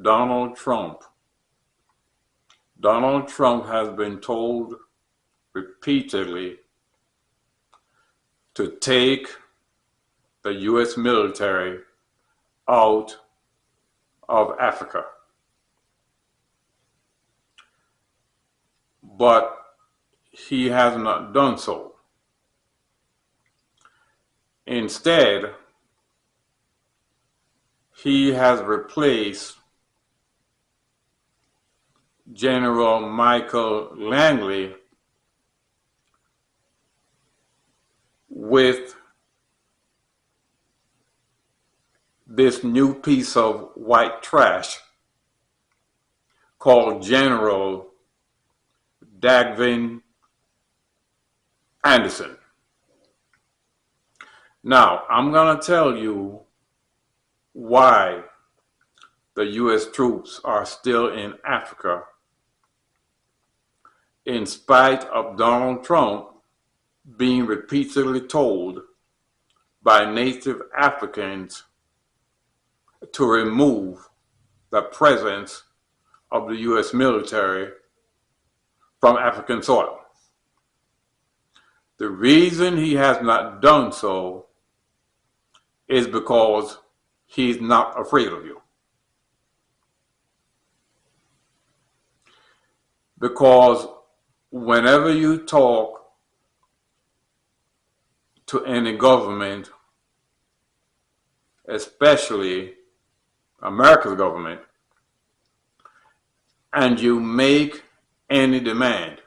Donald Trump. Donald Trump has been told repeatedly to take the U.S. military out of Africa. But he has not done so. Instead, he has replaced General Michael Langley with this new piece of white trash called General Dagvin Anderson. Now, I'm going to tell you why the U.S. troops are still in Africa, in spite of Donald Trump being repeatedly told by native Africans to remove the presence of the U.S. military from African soil. The reason he has not done so is because he's not afraid of you. Because whenever you talk to any government, especially America's government, and you make any demand,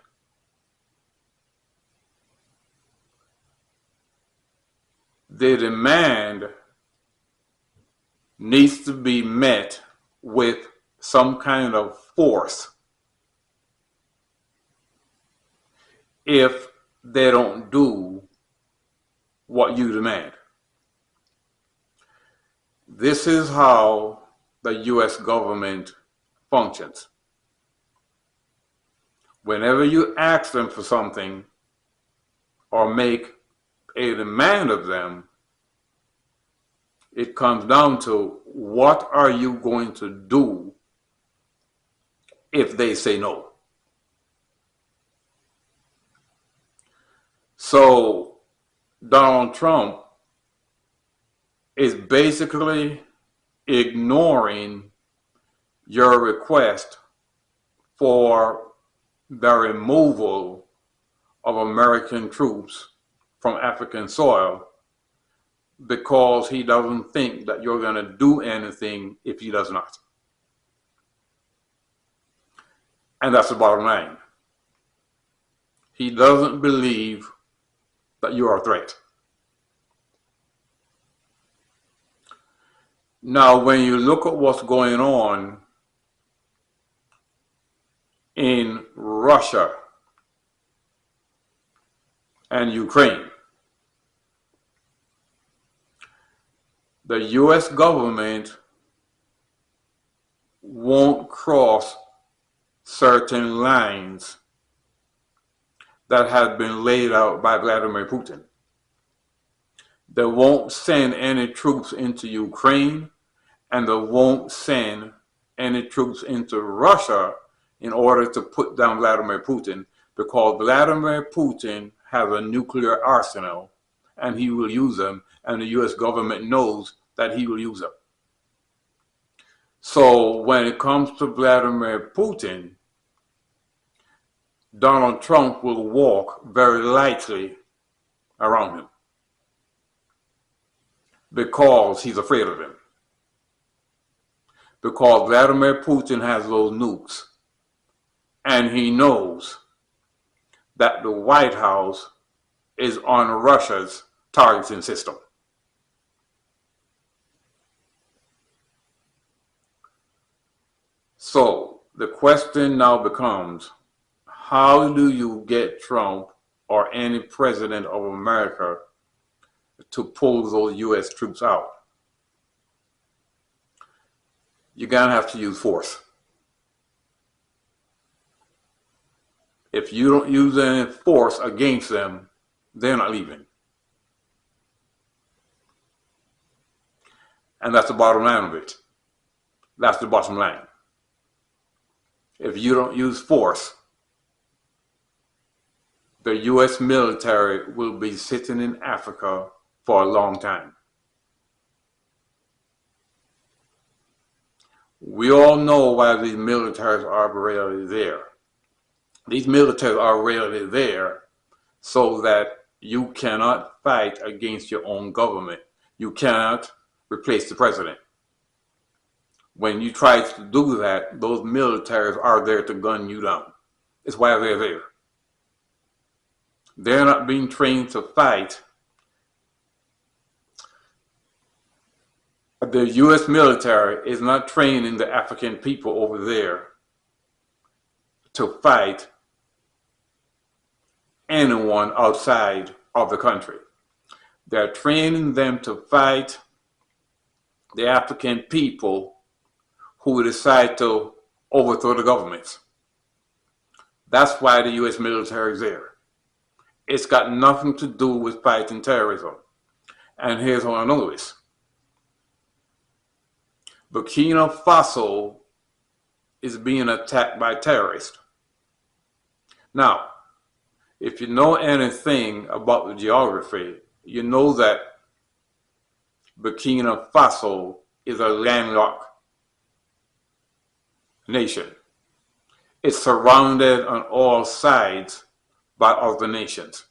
the demand needs to be met with some kind of force. If they don't do what you demand. This is how the U.S. government functions. Whenever you ask them for something or make a demand of them, it comes down to what are you going to do if they say no? So Donald Trump is basically ignoring your request for the removal of American troops from African soil because he doesn't think that you're going to do anything if he does not. And that's the bottom line. He doesn't believe that you are a threat. Now, when you look at what's going on in Russia and Ukraine, the U.S. government won't cross certain lines that have been laid out by Vladimir Putin. They won't send any troops into Ukraine, and they won't send any troops into Russia in order to put down Vladimir Putin, because Vladimir Putin has a nuclear arsenal and he will use them, and the U.S. government knows that he will use them. So when it comes to Vladimir Putin, Donald Trump will walk very lightly around him because he's afraid of him. Because Vladimir Putin has those nukes, and he knows that the White House is on Russia's targeting system. So the question now becomes, how do you get Trump or any president of America to pull those U.S. troops out? You're going to have to use force. If you don't use any force against them, they're not leaving. And that's the bottom line of it. That's the bottom line. If you don't use force, the U.S. military will be sitting in Africa for a long time. We all know why these militaries are really there. These militaries are really there so that you cannot fight against your own government. You cannot replace the president. When you try to do that, those militaries are there to gun you down. It's why they're there. They're not being trained to fight. The U.S. military is not training the African people over there to fight anyone outside of the country. They're training them to fight the African people who decide to overthrow the governments. That's why the U.S. military is there. It's got nothing to do with fighting terrorism. And here's how I know this. Burkina Faso is being attacked by terrorists. Now, if you know anything about the geography, you know that Burkina Faso is a landlocked nation. It's surrounded on all sides by other nations.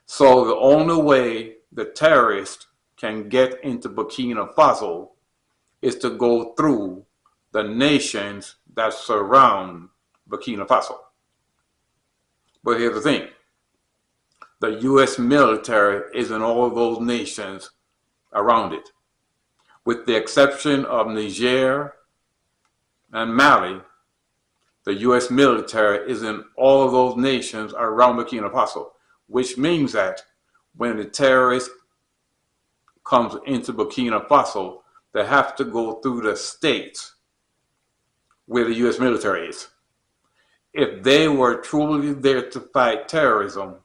So the only way the terrorists can get into Burkina Faso is to go through the nations that surround Burkina Faso. But here's the thing. The U.S. military is in all of those nations around it. With the exception of Niger and Mali, the U.S. military is in all of those nations around Burkina Faso, which means that when the terrorist comes into Burkina Faso, they have to go through the states where the U.S. military is. If they were truly there to fight terrorism,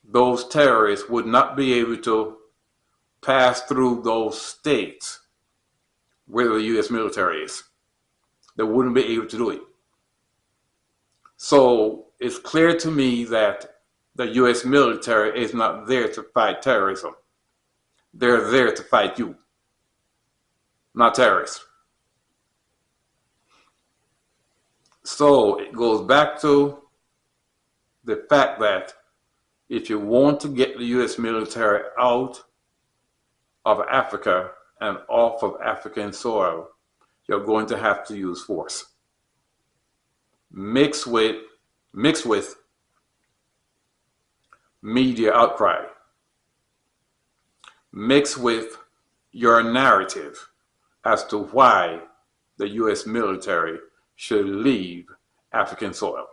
those terrorists would not be able to pass through those states where the U.S. military is. They wouldn't be able to do it. So it's clear to me that the U.S. military is not there to fight terrorism. They're there to fight you, not terrorists. So it goes back to the fact that if you want to get the U.S. military out of Africa and off of African soil, you're going to have to use force. Mixed with media outcry. Mixed with your narrative as to why the U.S. military should leave African soil.